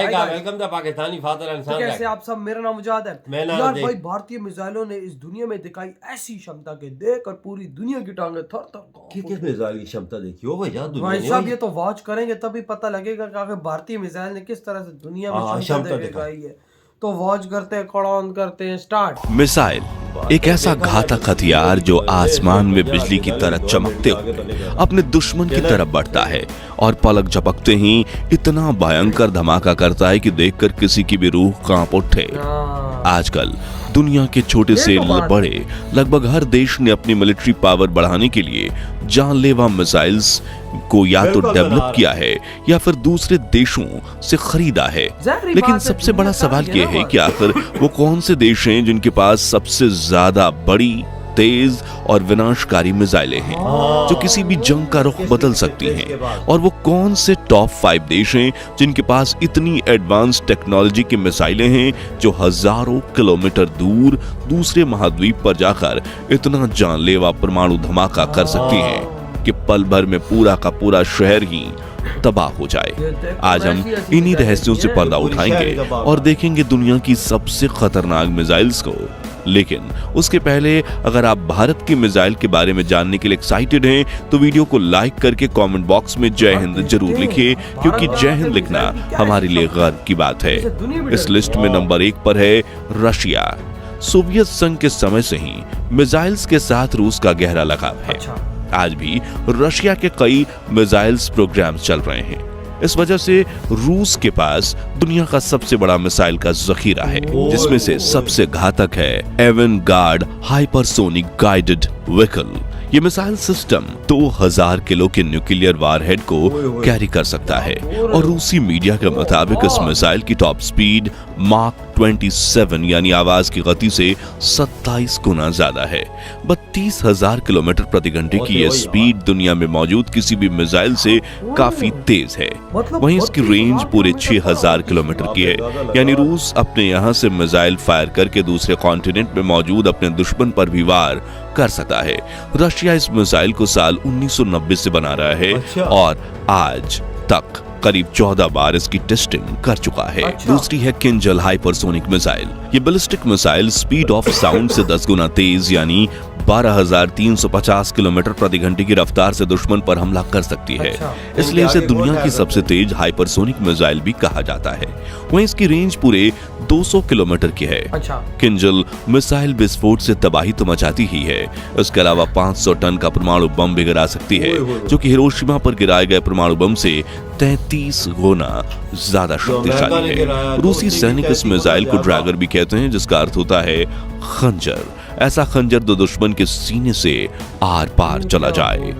Welcome the Pakistani father and son. कैसे आप सब? मेरा नाम मुजाहिद है। मैं नाम यार देख। भाई, भारतीय मिसाइलों ने इस दुनिया में दिखाई ऐसी क्षमता के देखकर पूरी दुनिया की टांगें थर थर कांप किस उठी। मिसाइल की क्षमता देखी हो भैया दुनिया भाई ने साहब, भाई। ये तो वॉच करेंगे तभी पता लगेगा कि आखिर भारतीय मिसाइल ने किस तरह से दुनिया में क्षमता क्षमता दिखाई है। तो वॉच करते हैं, कौन करते हैं स्टार्ट। मिसाइल एक ऐसा घातक हथियार जो आसमान में बिजली की तरह चमकते हुए अपने दुश्मन की तरफ बढ़ता है और पलक झपकते ही इतना भयंकर धमाका करता है कि देखकर किसी की भी रूह कांप उठे। आजकल दुनिया के छोटे से बड़े लगभग हर देश ने अपनी मिलिट्री पावर बढ़ाने के लिए जानलेवा मिसाइल्स को या तो डेवलप किया है या फिर दूसरे देशों से खरीदा है। लेकिन सबसे बड़ा सवाल यह है कि आखिर वो कौन से देश हैं जिनके पास सबसे ज्यादा बड़ी, तेज और विनाशकारी मिसाइलें हैं जो किसी भी जंग का रुख बदल सकती हैं, और वो कौन से टॉप 5 देश हैं जिनके पास इतनी एडवांस टेक्नोलॉजी की मिसाइलें हैं जो हजारों किलोमीटर दूर दूसरे महाद्वीप पर जाकर इतना जानलेवा परमाणु धमाका कर सकती हैं कि पल भर में पूरा का पूरा शहर ही तबाह हो जाए। आज हम इन्हीं रहस्यों से पर्दा उठाएंगे और देखेंगे दुनिया की सबसे खतरनाक मिसाइल्स को। लेकिन उसके पहले अगर आप भारत की मिसाइल के बारे में जानने के लिए एक्साइटेड हैं तो वीडियो को लाइक करके कमेंट बॉक्स में जय हिंद जरूर लिखिए, क्योंकि जय हिंद लिखना हमारे लिए गर्व की बात है। इस लिस्ट में नंबर 1 पर है रशिया। सोवियत संघ के समय से ही मिसाइल्स के साथ रूस का गहरा लगाव है। आज भी रशिया के कई मिसाइल्स प्रोग्राम्स चल रहे हैं। इस वजह से रूस के पास दुनिया का सबसे बड़ा मिसाइल का जखीरा है, जिसमें से सबसे घातक है एवेनगार्ड हाइपरसोनिक गाइडेड व्हीकल। ये मिसाइल सिस्टम 2000 किलो के न्यूक्लियर वारहेड को कैरी कर सकता है और रूसी मीडिया के मुताबिक इस मिसाइल की टॉप स्पीड माक 27 यानी आवाज की गति से 27 गुना ज्यादा है। 32,000 किलोमीटर प्रति घंटे की यह स्पीड दुनिया में मौजूद किसी भी मिसाइल से काफी तेज है। वहीं इसकी रेंज पूरे 6,000 किलोमीटर की है, यानी रूस अपने यहाँ से मिसाइल फायर करके दूसरे कॉन्टिनेंट में मौजूद अपने दुश्मन पर भी वार कर सकता है। रशिया इस मिसाइल को साल 1990 से बना रहा है और आज तक करीब 14 बार इसकी टेस्टिंग कर चुका है। दूसरी है किंजल हाइपरसोनिक मिसाइल। ये ballistic missile speed of sound से 10 गुना तेज यानी 12,350 किलोमीटर प्रति घंटे की रफ्तार से दुश्मन पर हमला कर सकती है। इसलिए इसे दुनिया की सबसे तेज हाइपरसोनिक मिसाइल भी कहा जाता है। वहीं इसकी रेंज पूरे 200 किलोमीटर की है। किंजल मिसाइल विस्फोट से तबाही तो मचाती ही है, इसके अलावा 500 टन का परमाणु बम भी गिरा सकती है, जो कि हिरोशिमा पर गिराए गए परमाणु बम से 33 गुना ज्यादा शक्तिशाली है। रूसी सैनिक इस मिसाइल को ड्रैगर भी कहते हैं, जिसका अर्थ होता है खंजर। ऐसा खंजर जो दुश्मन के सीने से आर पार चला जाए।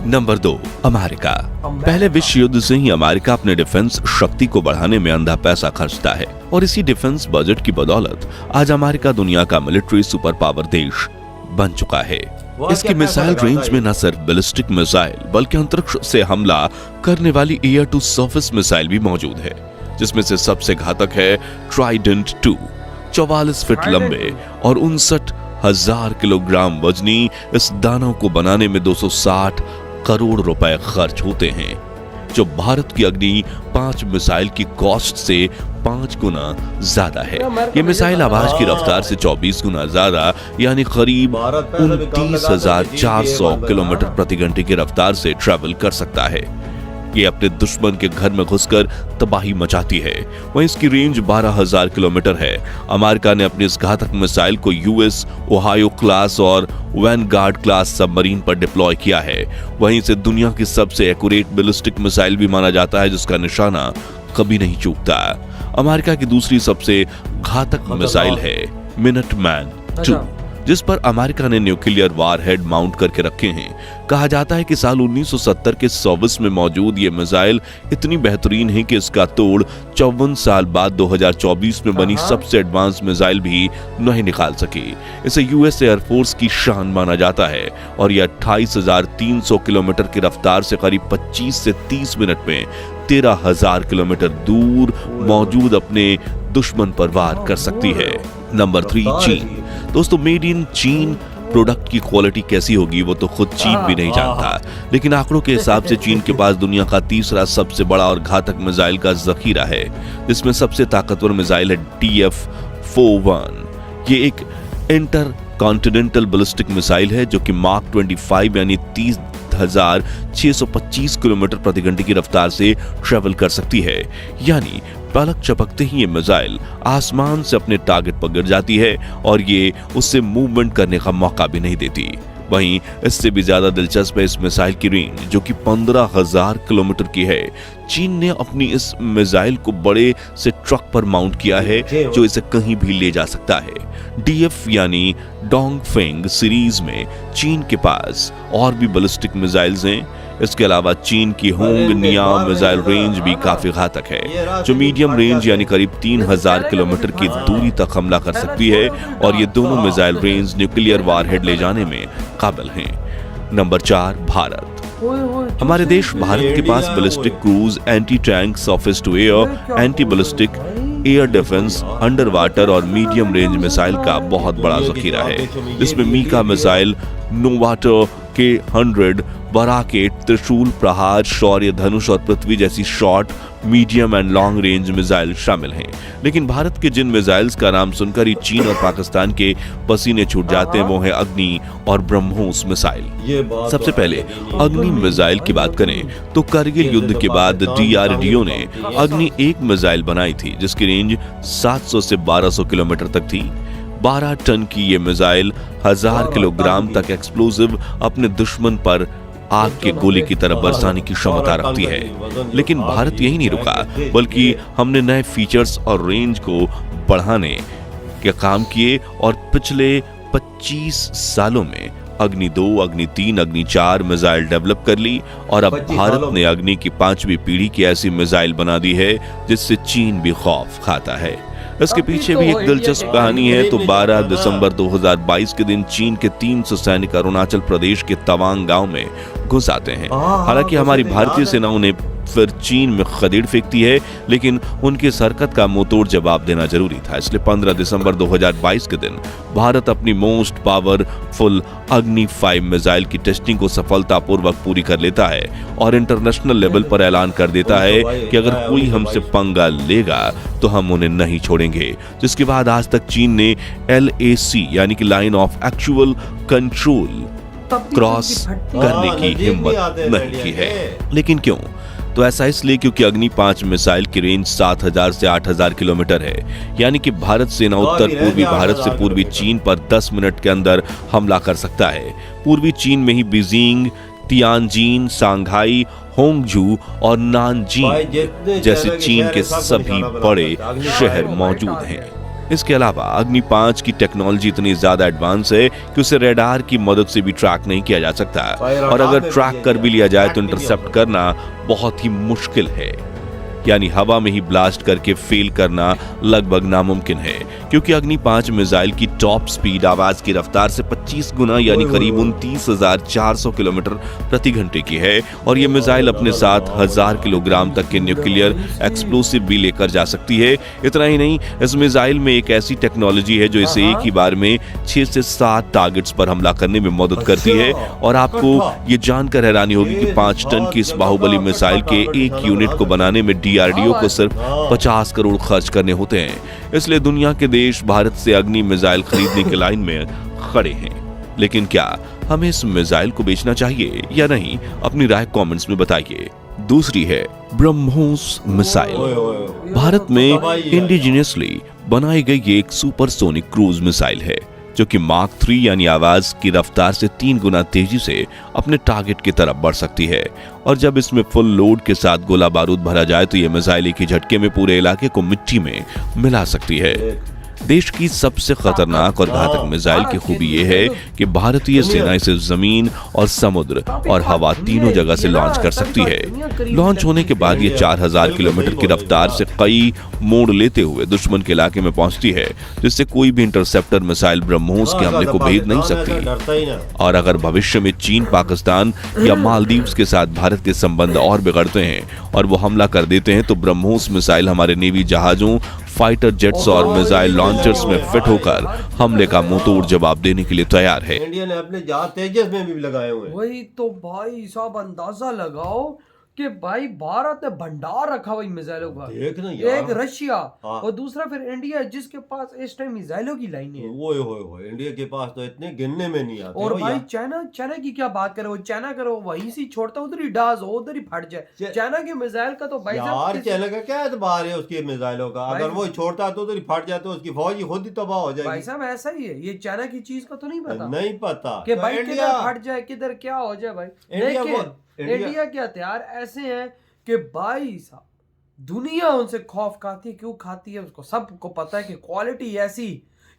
Number 2, America. पहले विश्व युद्ध से ही अमेरिका अपने डिफेंस शक्ति को बढ़ाने में अंधा पैसा खर्चता है और इसी डिफेंस बजट की बदौलत आज अमेरिका दुनिया का मिलिट्री सुपर पावर देश बन चुका है। इसकी मिसाइल रेंज में न सिर्फ बैलिस्टिक मिसाइल बल्कि अंतरिक्ष से हमला करने वाली एयर टू सरफेस मिसाइल भी मौजूद है, जिसमें से सबसे घातक है ट्राइडेंट 2। 44 फीट लंबे और 59,000 किलोग्राम वजनी इस दानव को बनाने में 260 करोड़ रुपए खर्च होते हैं, जो भारत की अग्नि 5 मिसाइल की कॉस्ट से 5 गुना ज्यादा है। ये मिसाइल आवाज की रफ्तार से 24 गुना ज्यादा यानी करीब 29,400 किलोमीटर प्रति घंटे की रफ्तार से ट्रैवल कर सकता है। ये अपने दुश्मन के घर में घुसकर तबाही मचाती है। वहीं इसकी रेंज 12,000 किलोमीटर है। अमेरिका ने अपनी इस घातक मिसाइल को यूएस ओहायो क्लास और वैनगार्ड क्लास सबमरीन पर डिप्लॉय किया है। वहीं इसे दुनिया की सबसे एक्यूरेट बैलिस्टिक मिसाइल भी माना जाता है, जिसका निशाना कभी नहीं चूकता। अमेरिका की दूसरी सबसे घातक मिसाइल है मिनटमैन 2, जिस पर अमेरिका ने न्यूक्लियर वारहेड माउंट करके रखे हैं। कहा जाता है कि साल 1970 के सोवियत में मौजूद ये मिसाइल इतनी बेहतरीन है कि इसका तोड़ 54 साल बाद 2024 में बनी सबसे एडवांस मिसाइल भी नहीं निकाल सकी। इसे यूएस एयरफोर्स की शान माना जाता है और यह 28,300 किलोमीटर की रफ्तार से करीब 25 से 30 मिनट में 13,000 किलोमीटर दूर मौजूद अपने दुश्मन पर वार कर सकती है। नंबर 3, चीन। दोस्तों, मेड इन चीन प्रोडक्ट की क्वालिटी कैसी होगी वो तो खुद चीन भी नहीं जानता, लेकिन आंकड़ों के हिसाब से चीन के पास दुनिया का तीसरा सबसे बड़ा और घातक मिसाइल का जखीरा है, जिसमें सबसे ताकतवर मिसाइल है DF-41। ये एक इंटर कॉन्टिनेंटल बैलिस्टिक मिसाइल है जो कि मार्क 25 यानी 30,625 किलोमीटर प्रति घंटे की रफ्तार से ट्रेवल कर सकती है। यानी पलक झपकते ही ये मिसाइल आसमान से अपने टारगेट पर गिर जाती है और ये उससे मूवमेंट करने का मौका भी नहीं देती। वहीं इससे भी ज्यादा दिलचस्प है इस मिसाइल की रेंज जो कि 15,000 किलोमीटर की है। चीन ने अपनी इस मिसाइल को बड़े से ट्रक पर माउंट किया है जो इसे कहीं भी ले जा सकता है। DF यानी डोंगफेंग सीरीज में चीन के पास और भी बैलिस्टिक मिसाइल्स हैं। इसके अलावा चीन की होंगनिया मिसाइल रेंज भी काफी घातक है, जो मीडियम रेंज यानी करीब 3,000 किलोमीटर की दूरी तक हमला कर सकती है और ये दोनों मिसाइल रेंज न्यूक्लियर वारहेड ले जाने में काबिल हैं। नंबर 4, भारत। हमारे देश भारत के पास ballistic cruise, anti tank, surface to air, anti ballistic, air defence, under water और मीडियम रेंज मिसाइल का बहुत बड़ा जखीरा है। इसमें मीका मिसाइल, नोवाटर के 100, बराकेट, त्रिशूल, प्रहार, शौर्य, धनुष और पृथ्वी जैसी short, medium and long range missile शामिल हैं। लेकिन भारत के जिन मिसाइल्स का नाम सुनकर ही चीन और पाकिस्तान के पसीने छूट जाते हैं वो है अग्नि और ब्रह्मोस मिसाइल। सबसे पहले अग्नि मिसाइल की बात करें तो करगिल युद्ध के बाद DRDO ने अग्नि 1 मिसाइल बनाई थी जिसकी रेंज 700 से 1200 किलोमीटर तक थी। 12 टन की ये मिसाइल 1000 किलोग्राम तक एक्सप्लोजिव अपने दुश्मन पर आग के गोले की तरह बरसाने की क्षमता रखती है। लेकिन भारत यही नहीं रुका, बल्कि हमने नए फीचर्स और रेंज को बढ़ाने के काम किए और पिछले 25 सालों में अग्नि 2, अग्नि 3, अग्नि 4 मिसाइल डेवलप कर ली और अब भारत ने अग्नि की 5वीं पीढ़ी की ऐसी मिसाइल बना दी है जिससे चीन भी खौफ खाता है। इसके पीछे भी एक दिलचस्प कहानी है। तो 12 दिसंबर 2022 के दिन चीन के 300 सैनिक अरुणाचल प्रदेश के तवांग गांव में घुस आते हैं। हालांकि हमारी भारतीय सेना उन्हें फिर चीन में खदेड़ फेंकती है, लेकिन उनकी इस हरकत का मुंहतोड़ जवाब देना जरूरी था। इसलिए 15 दिसंबर 2022 के दिन भारत अपनी मोस्ट पावरफुल अग्नि 5 मिसाइल की टेस्टिंग को सफलतापूर्वक पूरी कर लेता है और इंटरनेशनल लेवल पर ऐलान कर देता है कि अगर कोई हमसे पंगा लेगा तो हम उन्हें नहीं छोड़ेंगे। जिसके बाद आज तक चीन ने LAC यानी कि line of actual control cross करने की हिम्मत नहीं की है। लेकिन क्यों? तो ऐसा इसलिए क्योंकि अग्नि 5 मिसाइल की रेंज 7,000 से 8,000 किलोमीटर है। यानी कि भारत सेना उत्तर पूर्वी भारत से पूर्वी चीन पर 10 मिनट के अंदर हमला कर सकता है। पूर्वी चीन में ही बीजिंग, तियानजिन, सांघाई, होंगझू और नानजिंग जैसे चीन के सभी बड़े शहर मौजूद हैं। इसके अलावा अग्नि 5 की टेक्नोलॉजी इतनी ज्यादा एडवांस है कि उसे रेडार की मदद से भी ट्रैक नहीं किया जा सकता और अगर ट्रैक कर भी लिया जाए तो इंटरसेप्ट करना बहुत ही मुश्किल है। यानी हवा में ही ब्लास्ट करके फेल करना लगभग नामुमकिन है, क्योंकि अग्नि 5 मिसाइल की टॉप स्पीड आवाज की रफ्तार से 25 गुना यानी करीब 29,400 किलोमीटर प्रति घंटे की है और ये मिसाइल अपने साथ 1000 किलोग्राम तक के न्यूक्लियर एक्सप्लोसिव भी लेकर जा सकती है। इतना ही नहीं, इस मिसाइल में एक ऐसी टेक्नोलॉजी है जो इसे एक ही बार में 6 से 7 टारगेट्स पर हमला करने में मदद करती है। और आपको ये जानकर हैरानी होगी कि 5 टन की इस बाहुबली मिसाइल के एक यूनिट को बनाने में DRDO को सिर्फ 50 करोड़ खर्च करने होते हैं। इसलिए दुनिया के देश भारत से अग्नि मिसाइल खरीदने की लाइन में खड़े हैं। लेकिन क्या हमें इस मिसाइल को बेचना चाहिए या नहीं? अपनी राय कमेंट्स में बताइए। दूसरी है ब्रह्मोस मिसाइल। भारत में इंडिजिनियसली बनाई गई ये एक सुपरसोनिक क्रूज मिसाइल है जो कि मार्क 3 यानी आवाज की रफ्तार से 3 गुना तेजी से अपने टारगेट की तरफ बढ़ सकती है। और जब इसमें फुल लोड के साथ गोला बारूद भरा जाए तो यह मिसाइल एक ही झटके में पूरे इलाके को मिट्टी में मिला सकती है। देश की सबसे खतरनाक और घातक मिसाइल की खूबी यह है कि भारतीय सेना इसे जमीन और समुद्र और हवा तीनों जगह से लॉन्च कर सकती है। लॉन्च होने के बाद ये 4000 किलोमीटर की रफ्तार से कई मोड़ लेते हुए दुश्मन के इलाके में पहुंचती है, जिससे कोई भी इंटरसेप्टर मिसाइल ब्रह्मोस के हमले को भेद नहीं सकती। और अगर भविष्य में चीन, पाकिस्तान या मालदीव्स के साथ भारत के संबंध और बिगड़ते हैं और वो हमला कर देते हैं तो ब्रह्मोस मिसाइल हमारे नेवी जहाजों, फाइटर जेट्स और मिसाइल लॉन्चर्स में फिट होकर हमले का मुंहतोड़ जवाब देने के लिए तैयार है। इंडिया ने अपने जहाज तेजस में भी लगाए हुए हैं। वही तो भाई साहब अंदाजा लगाओ कि भाई भारत ने भंडार रखा हुआ इन मिसाइलों का। देख ना यार, एक रशिया हाँ। और दूसरा फिर इंडिया जिसके पास इस टाइम मिसाइलों की लाइनें हैं। वो इंडिया के पास तो इतने गिनने में नहीं आते। और हो भाई यार। चाइना की क्या बात करो, चाइना करो वहीं से छोड़ता उधर ही डाज हो उधर ही फट जाए। चाइना के मिसाइल का तो भाई यार साहब चाइना का क्या एतबार है उसके मिसाइलों का? भाई- अगर वो छोड़ता तो उधर ही फट जाए तो उसकी फौज ही खुद ही तबाह हो भाई जाएगी। साहब ऐसा ही है, ये चाइना की चीज का तो नहीं पता नहीं पता कि तो भाई इंडिया किधर फट जाए किधर क्या हो जाए भाई। इंडिया लेकिन वो- इंडिया- इंडिया के हथियार ऐसे हैं कि भाई साहब दुनिया उनसे खौफ खाती है। क्यों खाती है उसको सबको पता है कि क्वालिटी ऐसी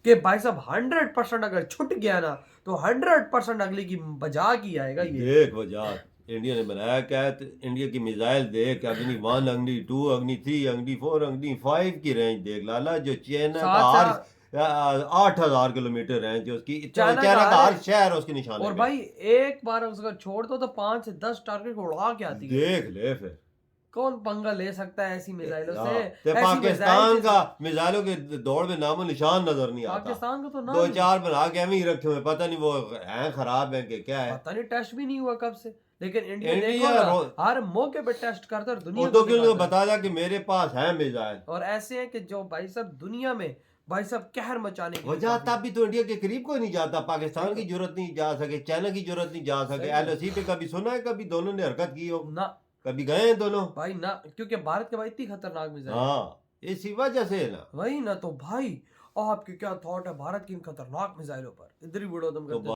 कि भाई साहब 100% अगर छुट गया ना तो 100% अगली की बजा की आएगा ये। देख वजह इंडिया ने बनाया क्या है? तो इंडिया की मिसाइल देख, अग्नि 1, अग्नि 2, अग्नि 3, अग्नि 4, अग्नि 5 की रेंज देख लाला। जो चाइना का साथ- हर 8,000 किलोमीटर रेंज है उसकी। चाइना चाइना का का हर शहर उसके निशाने और में। भाई एक बार उसका छोड़ दो तो 5 से 10 टारगेट को उड़ा के आती है। देख ले फिर कौन पंगा ले सकता है ऐसी मिसाइलों हाँ, से? ते ऐसी पाकिस्तान मिसाइल का मिसाइलों के दौड़ में नामो निशान नजर नहीं आता। पाकिस्तान का तो नाम 2-4 बना के हम ही रखे हुए, पता नहीं वो हैं खराब है कि क्या है। पता नहीं टेस्ट भी नहीं हुआ कब से। लेकिन इंडिया इंडिया देखो ना, रो- हर मौके पे टेस्ट करता है और दुनिया और तो को क्यों दिखाता है। बता जा कि मेरे पास है मिसाइल। और ऐसे हैं कि जो भाई साहब दुनिया में भाई साहब कहर मचाने के लिए वजह काफी तब भी तो इंडिया के करीब कोई नहीं जाता। पाकिस्तान की जरूरत नहीं जा सके, चाइना की जरूरत नहीं जा सके। सही है। LOC पे कभी सुना है कभी दोनों ने हरकत की हो? ना कभी गए हैं दोनों? भाई ना, क्योंकि भारत के भाई इतनी खतरनाक मिसाइल हाँ इसी वजह से है ना। वही ना। तो भाई आपके क्या थॉट है भारत की इन खतरनाक मिसाइलों पर? इधर ही वीडियो तुम तो करते